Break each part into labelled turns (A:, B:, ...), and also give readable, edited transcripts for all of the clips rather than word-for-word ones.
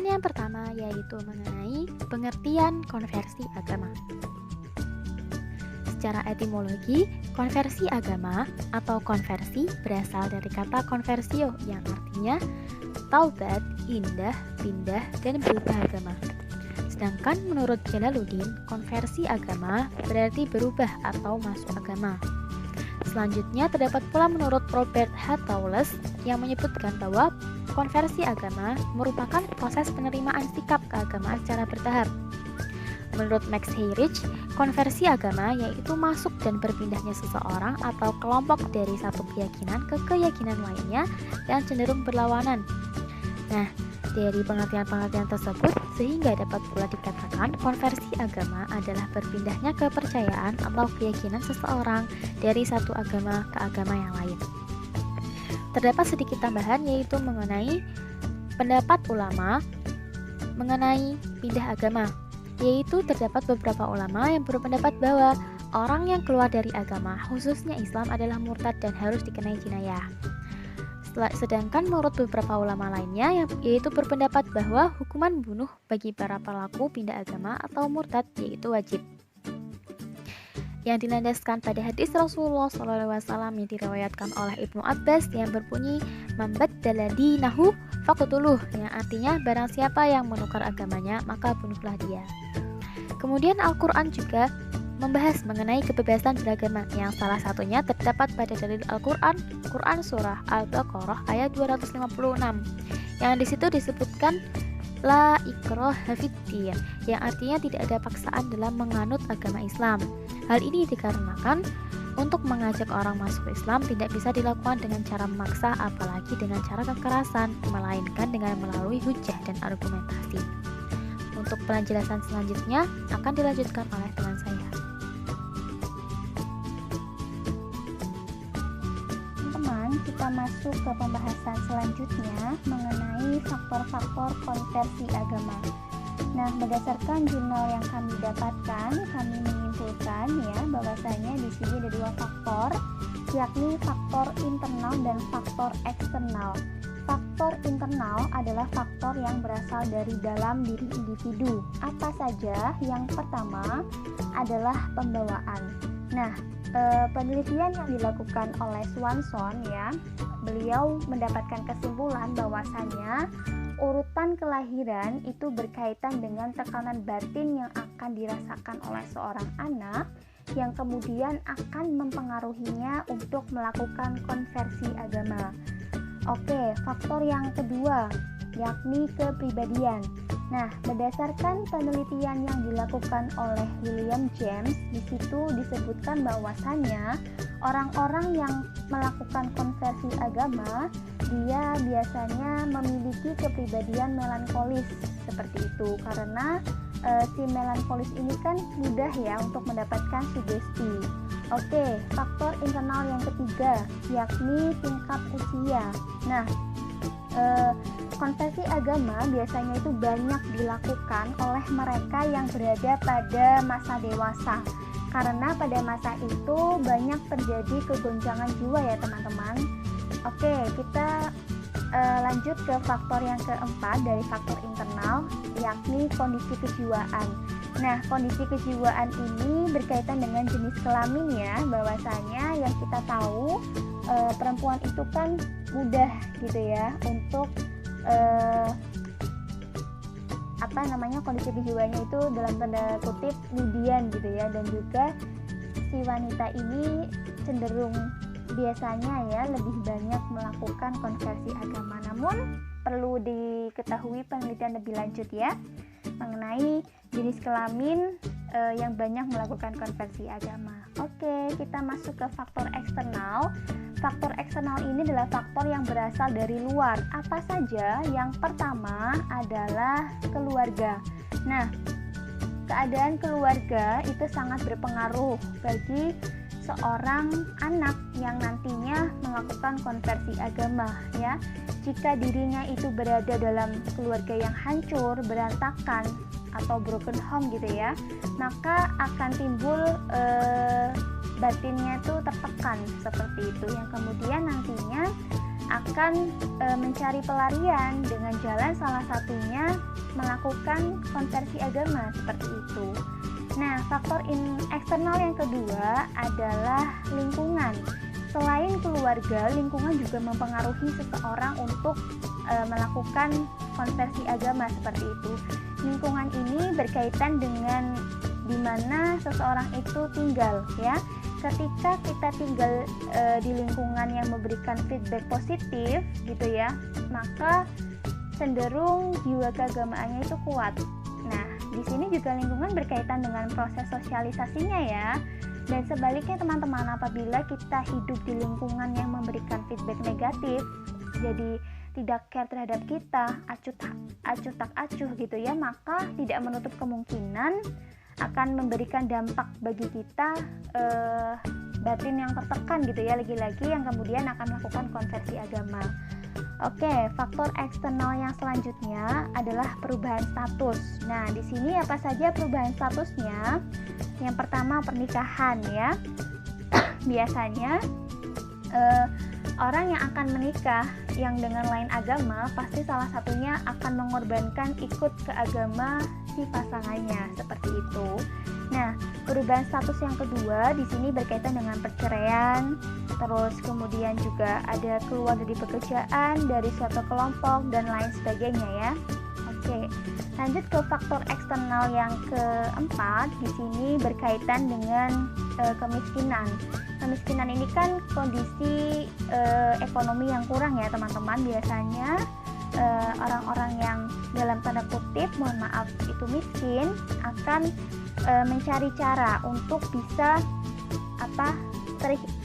A: Dan yang pertama yaitu mengenai pengertian konversi agama. Secara etimologi, konversi agama atau konversi berasal dari kata conversio yang artinya taubat, indah, pindah, dan berubah agama. Sedangkan menurut Jalaluddin, konversi agama berarti berubah atau masuk agama. Selanjutnya terdapat pula menurut Robert H. Towles yang menyebutkan bahwa konversi agama merupakan proses penerimaan sikap keagamaan secara bertahap. Menurut Max Heyrich, konversi agama yaitu masuk dan berpindahnya seseorang atau kelompok dari satu keyakinan ke keyakinan lainnya yang cenderung berlawanan. Nah, dari pengertian-pengertian tersebut, sehingga dapat pula dikatakan konversi agama adalah berpindahnya kepercayaan atau keyakinan seseorang dari satu agama ke agama yang lain. Terdapat sedikit tambahan yaitu mengenai pendapat ulama mengenai pindah agama, yaitu terdapat beberapa ulama yang berpendapat bahwa orang yang keluar dari agama, khususnya Islam, adalah murtad dan harus dikenai jinayah. Sedangkan menurut beberapa ulama lainnya yaitu berpendapat bahwa hukuman bunuh bagi para pelaku pindah agama atau murtad yaitu wajib. Yang dilandaskan pada hadis Rasulullah SAW yang diriwayatkan oleh Ibnu Abbas yang berbunyi "Man baddala dinahu faqtuluh", yang artinya barang siapa yang menukar agamanya maka bunuhlah dia. Kemudian Al-Quran juga membahas mengenai kebebasan beragama, yang salah satunya terdapat pada dalil Al-Quran, Quran Surah Al-Baqarah ayat 256, yang disitu disebutkan la ikraha fiddin, yang artinya tidak ada paksaan dalam menganut agama Islam. Hal ini dikarenakan untuk mengajak orang masuk Islam tidak bisa dilakukan dengan cara memaksa, apalagi dengan cara kekerasan, melainkan dengan melalui hujah dan argumentasi. Untuk penjelasan selanjutnya akan dilanjutkan oleh teman saya.
B: Teman-teman, kita masuk ke pembahasan selanjutnya mengenai faktor-faktor konversi agama. Nah, berdasarkan jurnal yang kami dapatkan, kami menyimpulkan ya bahwasanya di sini ada dua faktor, yakni faktor internal dan faktor eksternal. Faktor internal adalah faktor yang berasal dari dalam diri individu. Apa saja? Yang pertama adalah pembawaan. Nah, penelitian yang dilakukan oleh Swanson ya, beliau mendapatkan kesimpulan bahwasannya urutan kelahiran itu berkaitan dengan tekanan batin yang akan dirasakan oleh seorang anak yang kemudian akan mempengaruhinya untuk melakukan konversi agama. Oke, faktor yang kedua yakni kepribadian. Nah, berdasarkan penelitian yang dilakukan oleh William James, di situ disebutkan bahwasannya orang-orang yang melakukan konversi agama, dia biasanya memiliki kepribadian melankolis seperti itu, karena si melankolis ini kan mudah ya untuk mendapatkan sugesti. Oke, faktor internal yang ketiga yakni tingkat usia. Nah, konversi agama biasanya itu banyak dilakukan oleh mereka yang berada pada masa dewasa, karena pada masa itu banyak terjadi kegoncangan jiwa ya teman-teman. Oke, kita lanjut ke faktor yang keempat dari faktor internal, yakni kondisi kejiwaan. Nah, kondisi kejiwaan ini berkaitan dengan jenis kelamin ya, bahwasanya yang kita tahu perempuan itu kan mudah gitu ya untuk kondisi kejiwaannya itu dalam tanda kutip mudian gitu ya, dan juga si wanita ini cenderung biasanya ya lebih banyak melakukan konversi agama. Namun perlu diketahui penelitian lebih lanjut ya mengenai jenis kelamin yang banyak melakukan konversi agama. Oke, kita masuk ke faktor eksternal. Faktor eksternal ini adalah faktor yang berasal dari luar. Apa saja? Yang pertama adalah keluarga. Nah, keadaan keluarga itu sangat berpengaruh bagi seorang anak yang nantinya melakukan konversi agama ya. Jika dirinya itu berada dalam keluarga yang hancur, berantakan atau broken home gitu ya, maka akan timbul batinnya itu tertekan seperti itu, yang kemudian nantinya akan mencari pelarian dengan jalan salah satunya melakukan konversi agama seperti itu. Nah, faktor eksternal yang kedua adalah lingkungan. Selain keluarga, lingkungan juga mempengaruhi seseorang untuk melakukan konversi agama seperti itu. Lingkungan ini berkaitan dengan di mana seseorang itu tinggal, ya. Ketika kita tinggal di lingkungan yang memberikan feedback positif, gitu ya, maka cenderung jiwa keagamaannya itu kuat. Nah, di sini juga lingkungan berkaitan dengan proses sosialisasinya, ya. Dan sebaliknya teman-teman, apabila kita hidup di lingkungan yang memberikan feedback negatif, jadi tidak care terhadap kita, acuh tak acuh gitu ya, maka tidak menutup kemungkinan akan memberikan dampak bagi kita batin yang tertekan gitu ya, lagi-lagi yang kemudian akan melakukan konversi agama. Oke, faktor eksternal yang selanjutnya adalah perubahan status. Nah, di sini apa saja perubahan statusnya? Yang pertama pernikahan, ya. Biasanya orang yang akan menikah yang dengan lain agama pasti salah satunya akan mengorbankan ikut ke agama si pasangannya, seperti itu. Nah, perubahan status yang kedua di sini berkaitan dengan perceraian, terus kemudian juga ada keluar dari pekerjaan, dari suatu kelompok dan lain sebagainya, ya. Oke, lanjut ke faktor eksternal yang keempat. Di sini berkaitan dengan kemiskinan. Kemiskinan ini kan kondisi ekonomi yang kurang, ya teman-teman. Biasanya orang-orang yang dalam tanda kutip, mohon maaf, itu miskin akan mencari cara untuk bisa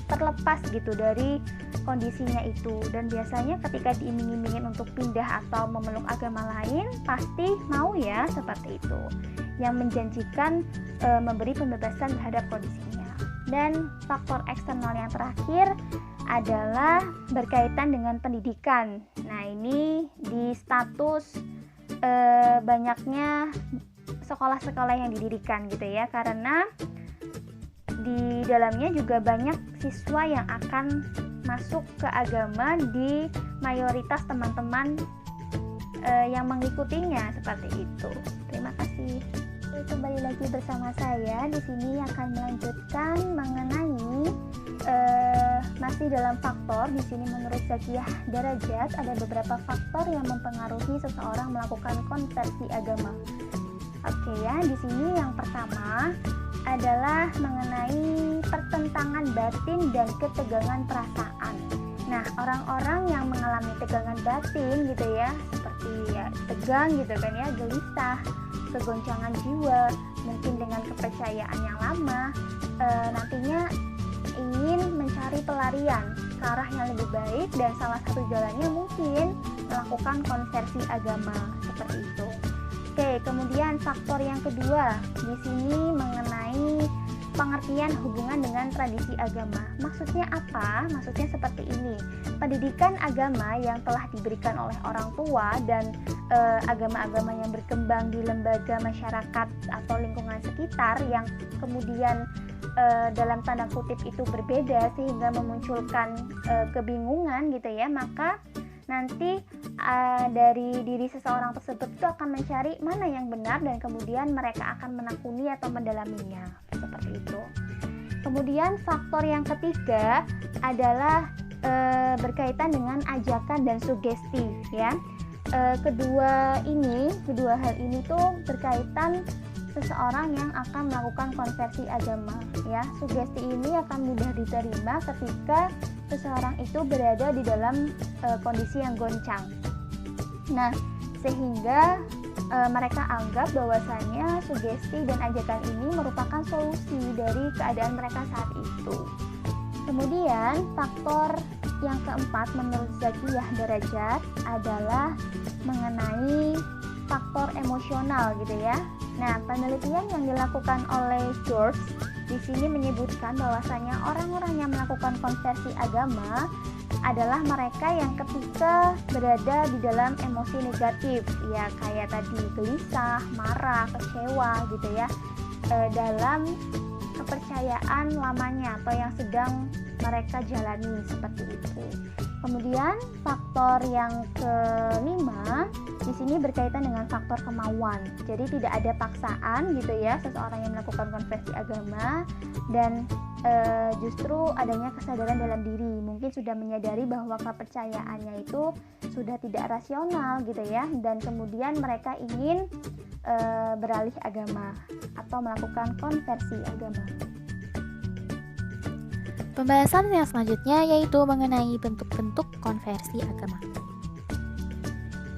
B: terlepas gitu dari kondisinya itu. Dan biasanya ketika diiming-imingin untuk pindah atau memeluk agama lain, pasti mau, ya, seperti itu, yang menjanjikan memberi pembebasan terhadap kondisinya. Dan faktor eksternal yang terakhir adalah berkaitan dengan pendidikan. Nah, ini di status banyaknya sekolah-sekolah yang didirikan gitu ya, karena di dalamnya juga banyak siswa yang akan masuk ke agama di mayoritas teman-teman yang mengikutinya, seperti itu. Terima kasih. Kembali lagi bersama saya. Di sini akan melanjutkan mengenai masih dalam faktor. Di sini menurut Zakiyah Darajat ada beberapa faktor yang mempengaruhi seseorang melakukan konversi agama. Oke, ya, di sini yang pertama adalah mengenai pertentangan batin dan ketegangan perasaan. Nah, orang-orang yang mengalami tegangan batin gitu ya, seperti ya tegang gitu kan ya, gelisah, kegoncangan jiwa, mungkin dengan kepercayaan yang lama, nantinya ingin mencari pelarian ke arah yang lebih baik, dan salah satu jalannya mungkin melakukan konversi agama, seperti itu. Oke, kemudian faktor yang kedua di sini mengenai pengertian hubungan dengan tradisi agama. Maksudnya apa? Maksudnya seperti ini. Pendidikan agama yang telah diberikan oleh orang tua dan agama-agama yang berkembang di lembaga masyarakat atau lingkungan sekitar yang kemudian dalam tanda kutip itu berbeda sehingga memunculkan kebingungan gitu ya, maka nanti dari diri seseorang tersebut itu akan mencari mana yang benar dan kemudian mereka akan menekuni atau mendalaminya, seperti itu. Kemudian faktor yang ketiga adalah berkaitan dengan ajakan dan sugesti, ya. Kedua hal ini tuh berkaitan seseorang yang akan melakukan konversi agama, ya. Sugesti ini akan mudah diterima ketika seseorang itu berada di dalam kondisi yang goncang. Nah, sehingga mereka anggap bahwasannya sugesti dan ajakan ini merupakan solusi dari keadaan mereka saat itu. Kemudian faktor yang keempat menurut Zakiyah Darajat adalah mengenai faktor emosional gitu ya. Nah, penelitian yang dilakukan oleh George di sini menyebutkan bahwasanya orang-orang yang melakukan konversi agama adalah mereka yang ketika berada di dalam emosi negatif, ya kayak tadi gelisah, marah, kecewa gitu ya, dalam kepercayaan lamanya atau yang sedang mereka jalani, seperti itu. Kemudian faktor yang kelima di sini berkaitan dengan faktor kemauan. Jadi tidak ada paksaan gitu ya seseorang yang melakukan konversi agama, dan justru adanya kesadaran dalam diri. Mungkin sudah menyadari bahwa kepercayaannya itu sudah tidak rasional gitu ya, dan kemudian mereka ingin beralih agama atau melakukan konversi agama.
A: Pembahasan yang selanjutnya yaitu mengenai bentuk-bentuk konversi agama.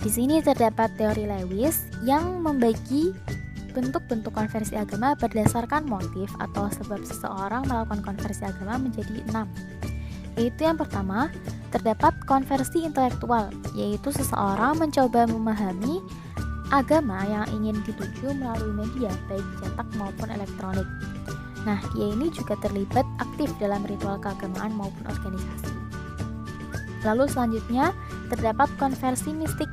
A: Di sini terdapat teori Lewis yang membagi bentuk-bentuk konversi agama berdasarkan motif atau sebab seseorang melakukan konversi agama menjadi 6. Yaitu yang pertama, terdapat konversi intelektual, yaitu seseorang mencoba memahami agama yang ingin dituju melalui media, baik cetak maupun elektronik. Nah, dia ini juga terlibat aktif dalam ritual keagamaan maupun organisasi. Lalu selanjutnya, terdapat konversi mistik.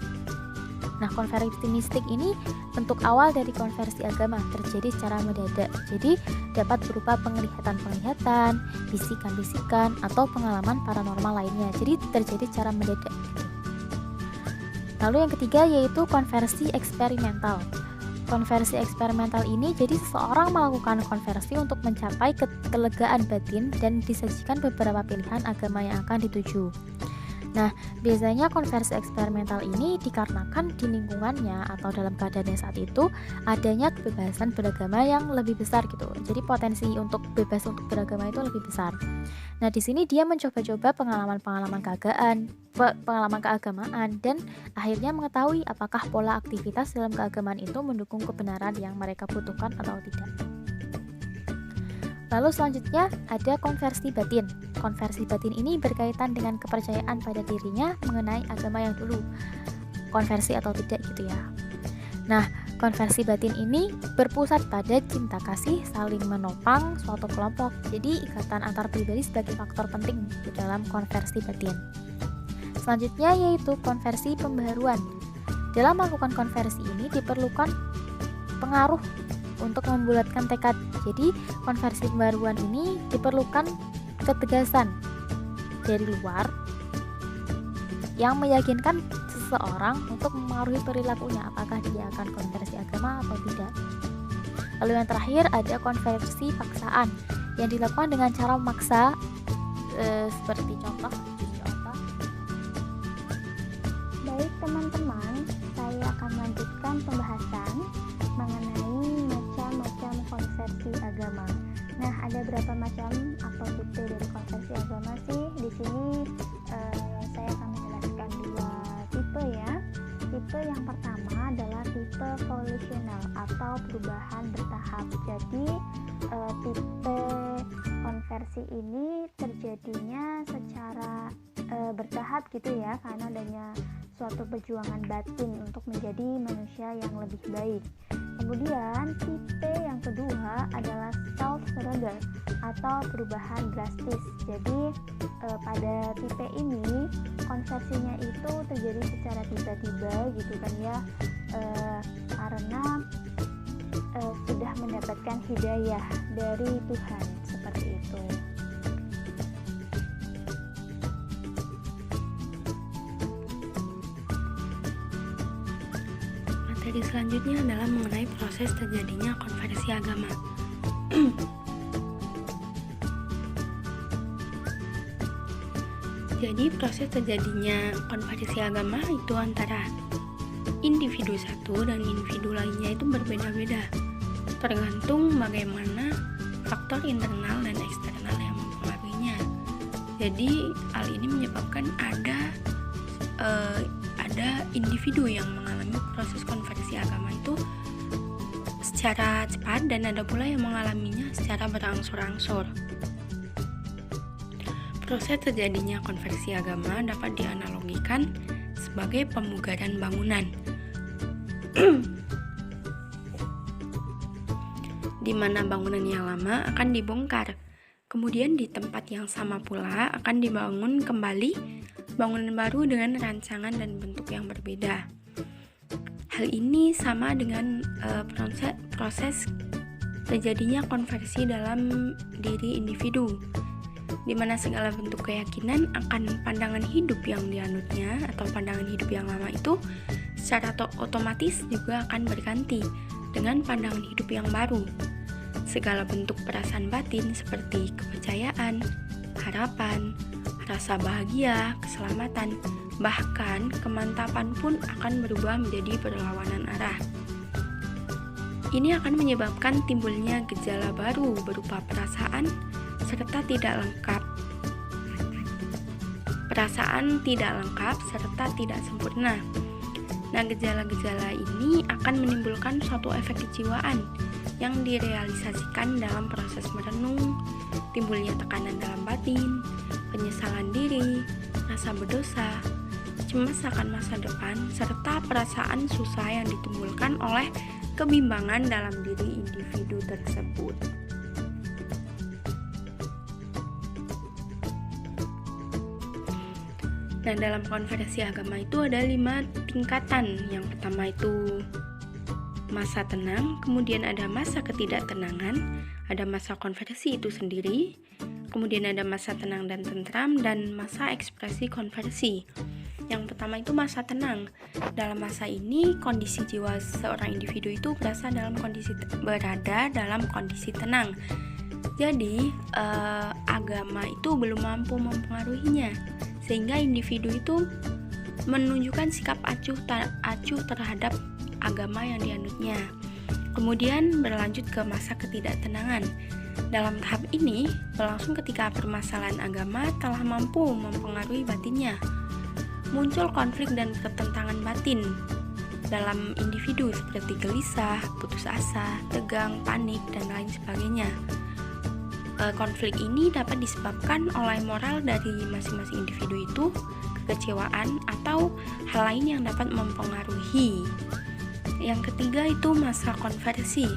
A: Nah, konversi mistik ini bentuk awal dari konversi agama, terjadi secara mendadak. Jadi, dapat berupa penglihatan-penglihatan, bisikan-bisikan, atau pengalaman paranormal lainnya. Jadi, terjadi secara mendadak. Lalu yang ketiga yaitu konversi eksperimental. Konversi eksperimental ini jadi seseorang melakukan konversi untuk mencapai kelegaan batin dan disajikan beberapa pilihan agama yang akan dituju. Nah, biasanya konversi eksperimental ini dikarenakan di lingkungannya atau dalam keadaannya saat itu adanya kebebasan beragama yang lebih besar gitu. Jadi potensi untuk bebas untuk beragama itu lebih besar. Nah, di sini dia mencoba-coba pengalaman keagamaan dan akhirnya mengetahui apakah pola aktivitas dalam keagamaan itu mendukung kebenaran yang mereka butuhkan atau tidak. Lalu selanjutnya ada konversi batin. Konversi batin ini berkaitan dengan kepercayaan pada dirinya mengenai agama yang dulu, konversi atau tidak gitu ya. Nah, konversi batin ini berpusat pada cinta kasih saling menopang suatu kelompok. Jadi ikatan antar pribadi sebagai faktor penting di dalam konversi batin. Selanjutnya yaitu konversi pembaharuan. Dalam melakukan konversi ini diperlukan pengaruh untuk membulatkan tekad. Jadi konversi pembaharuan ini diperlukan ketegasan dari luar yang meyakinkan seseorang untuk mempengaruhi perilakunya, apakah dia akan konversi agama atau tidak. Lalu yang terakhir ada konversi paksaan yang dilakukan dengan cara memaksa, seperti contoh.
B: Baik teman-teman, saya akan melanjutkan pembahasan mengenai macam-macam konversi agama. Nah, ada berapa macam atau tipe dari konversi agama sih? Di sini saya akan menjelaskan 2 tipe ya. Tipe yang pertama adalah tipe volitional atau perubahan bertahap. Jadi tipe konversi ini terjadinya secara bertahap gitu ya, karena adanya suatu perjuangan batin untuk menjadi manusia yang lebih baik. Kemudian tipe yang kedua adalah self surrender atau perubahan drastis. Jadi pada tipe ini konversinya itu terjadi secara tiba-tiba gitu kan ya, karena sudah mendapatkan hidayah dari Tuhan, seperti itu.
C: Materi selanjutnya adalah mengenai proses terjadinya konversi agama. Jadi proses terjadinya konversi agama itu antara individu satu dan individu lainnya itu berbeda-beda, tergantung bagaimana faktor internal dan eksternal yang mempengaruhinya. Jadi hal ini menyebabkan ada individu yang mengalami proses konversi agama itu secara cepat, dan ada pula yang mengalaminya secara berangsur-angsur. Proses terjadinya konversi agama dapat dianalogikan sebagai pemugaran bangunan, di mana bangunan yang lama akan dibongkar. Kemudian di tempat yang sama pula akan dibangun kembali bangunan baru dengan rancangan dan bentuk yang berbeda. Hal ini sama dengan proses terjadinya konversi dalam diri individu. di mana segala bentuk keyakinan akan pandangan hidup yang dianutnya atau pandangan hidup yang lama itu secara otomatis juga akan berganti dengan pandangan hidup yang baru. Segala bentuk perasaan batin seperti kepercayaan, harapan, rasa bahagia, keselamatan, bahkan kemantapan pun akan berubah menjadi berlawanan arah. Ini akan menyebabkan timbulnya gejala baru berupa perasaan tidak lengkap serta tidak sempurna. Nah, gejala-gejala ini akan menimbulkan suatu efek kejiwaan yang direalisasikan dalam proses merenung, timbulnya tekanan dalam batin, penyesalan diri, rasa berdosa, cemas akan masa depan, serta perasaan susah yang ditimbulkan oleh kebimbangan dalam diri individu tersebut. Nah, dalam konversi agama itu ada 5 tingkatan. Yang pertama itu masa tenang, kemudian ada masa ketidaktenangan, ada masa konversi itu sendiri, kemudian ada masa tenang dan tentram, dan masa ekspresi konversi. Yang pertama itu masa tenang. Dalam masa ini, kondisi jiwa seorang individu itu berada dalam kondisi tenang. Jadi, agama itu belum mampu mempengaruhinya, sehingga individu itu menunjukkan sikap acuh terhadap agama yang dianutnya. Kemudian berlanjut ke masa ketidaktenangan. Dalam tahap ini berlangsung ketika permasalahan agama telah mampu mempengaruhi batinnya. Muncul konflik dan pertentangan batin dalam individu seperti gelisah, putus asa, tegang, panik, dan lain sebagainya. Konflik ini dapat disebabkan oleh moral dari masing-masing individu itu, kekecewaan, atau hal lain yang dapat mempengaruhi. Yang ketiga itu masa konversi.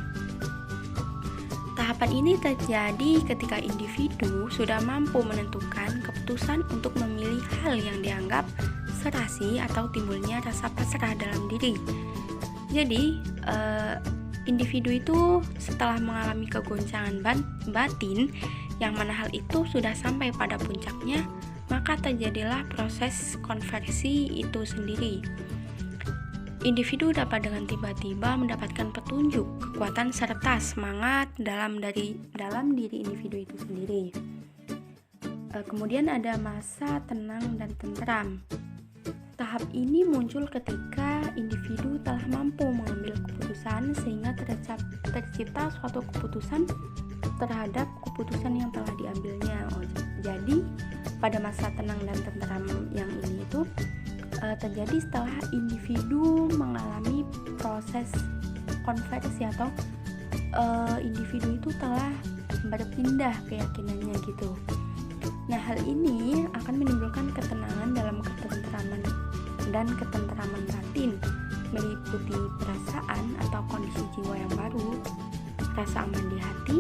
C: Tahapan ini terjadi ketika individu sudah mampu menentukan keputusan untuk memilih hal yang dianggap serasi atau timbulnya rasa pasrah dalam diri. Jadi, individu itu setelah mengalami kegoncangan batin yang mana hal itu sudah sampai pada puncaknya, maka terjadilah proses konversi itu sendiri. Individu dapat dengan tiba-tiba mendapatkan petunjuk, kekuatan serta semangat dalam diri individu itu sendiri. Kemudian ada masa tenang dan tentram. Tahap ini muncul ketika individu telah mampu mengambil keputusan sehingga tercipta suatu keputusan terhadap keputusan yang telah diambilnya. Jadi pada masa tenang dan tentram yang ini itu terjadi setelah individu mengalami proses konversi atau individu itu telah berpindah keyakinannya gitu. Nah, hal ini akan menimbulkan ketenangan dalam ketentraman dan ketentraman batin, meliputi perasaan atau kondisi jiwa yang baru, rasa aman di hati,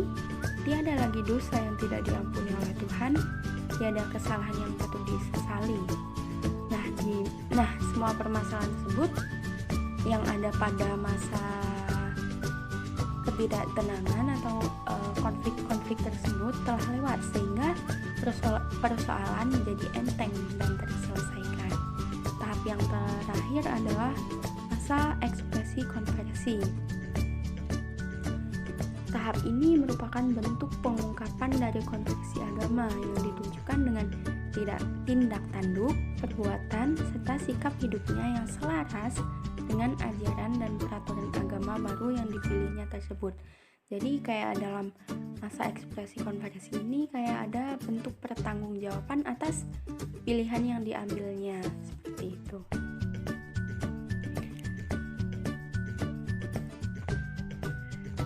C: tiada lagi dosa yang tidak diampuni oleh Tuhan, tiada kesalahan yang patut disesali. Nah, semua permasalahan tersebut yang ada pada masa ketidaktenangan atau konflik-konflik tersebut telah lewat, sehingga persoalan menjadi enteng dan terselesaikan. Tahap yang terakhir adalah masa ekspresi konversi. Tahap ini merupakan bentuk pengungkapan dari konversi agama yang ditunjukkan dengan tindak tanduk, perbuatan, serta sikap hidupnya yang selaras dengan ajaran dan peraturan agama baru yang dipilihnya tersebut. Jadi kayak dalam masa ekspresi konversi ini kayak ada bentuk pertanggungjawaban atas pilihan yang diambilnya, seperti itu.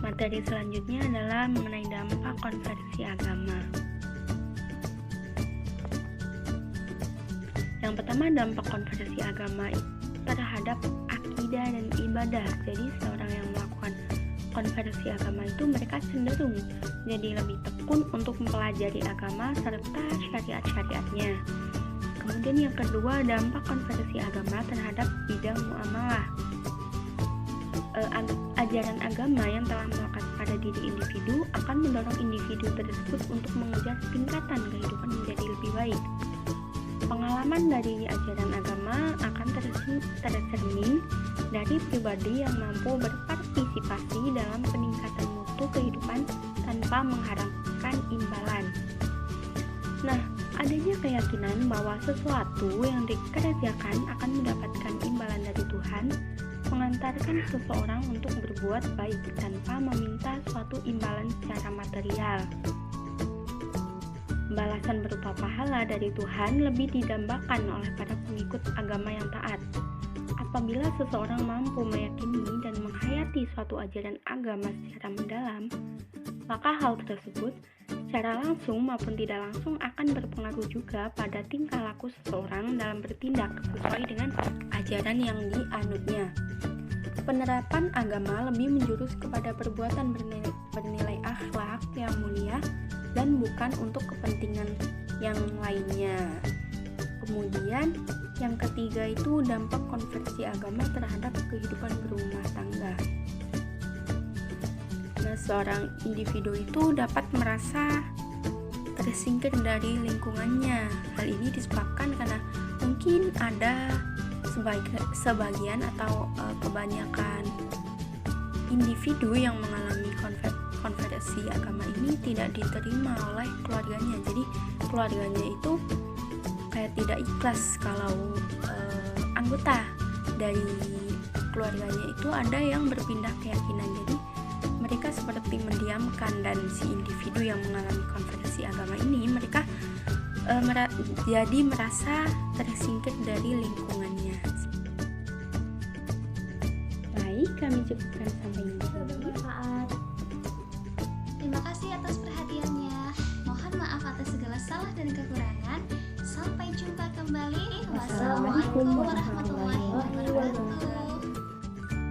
C: Materi selanjutnya adalah mengenai dampak konversi agama. Yang pertama, dampak konversi agama terhadap akidah dan ibadah. Jadi seorang yang melakukan konversi agama itu mereka cenderung jadi lebih tekun untuk mempelajari agama serta syariat-syariatnya. Kemudian yang kedua, dampak konversi agama terhadap bidang muamalah. Ajaran agama yang telah melekat pada diri individu akan mendorong individu tersebut untuk mengejar tingkatan kehidupan baik. Pengalaman dari ajaran agama akan tercermin dari pribadi yang mampu berpartisipasi dalam peningkatan mutu kehidupan tanpa mengharapkan imbalan. Nah, adanya keyakinan bahwa sesuatu yang dikerjakan akan mendapatkan imbalan dari Tuhan mengantarkan seseorang untuk berbuat baik tanpa meminta suatu imbalan secara material. Balasan berupa pahala dari Tuhan lebih didambakan oleh para pengikut agama yang taat. Apabila seseorang mampu meyakini dan menghayati suatu ajaran agama secara mendalam, maka hal tersebut secara langsung maupun tidak langsung akan berpengaruh juga pada tingkah laku seseorang dalam bertindak sesuai dengan ajaran yang dianutnya. Penerapan agama lebih menjurus kepada perbuatan bernilai akhlak yang mulia dan bukan untuk kepentingan yang lainnya. Kemudian yang ketiga itu dampak konversi agama terhadap kehidupan berumah tangga. Nah, seorang individu itu dapat merasa tersingkir dari lingkungannya. Hal ini disebabkan karena mungkin ada sebagian atau kebanyakan individu yang mengalami konversi agama ini tidak diterima oleh keluarganya. Jadi keluarganya itu kayak tidak ikhlas kalau anggota dari keluarganya itu ada yang berpindah keyakinan. Jadi mereka seperti mendiamkan, dan si individu yang mengalami konversi agama ini mereka jadi merasa tersingkir dari lingkungannya. Baik, kami cukupkan sampai di sini.
A: Bermanfaat.
D: Terima kasih atas perhatiannya. Mohon maaf atas segala salah dan kekurangan. Sampai jumpa kembali. Wassalamualaikum warahmatullahi wabarakatuh.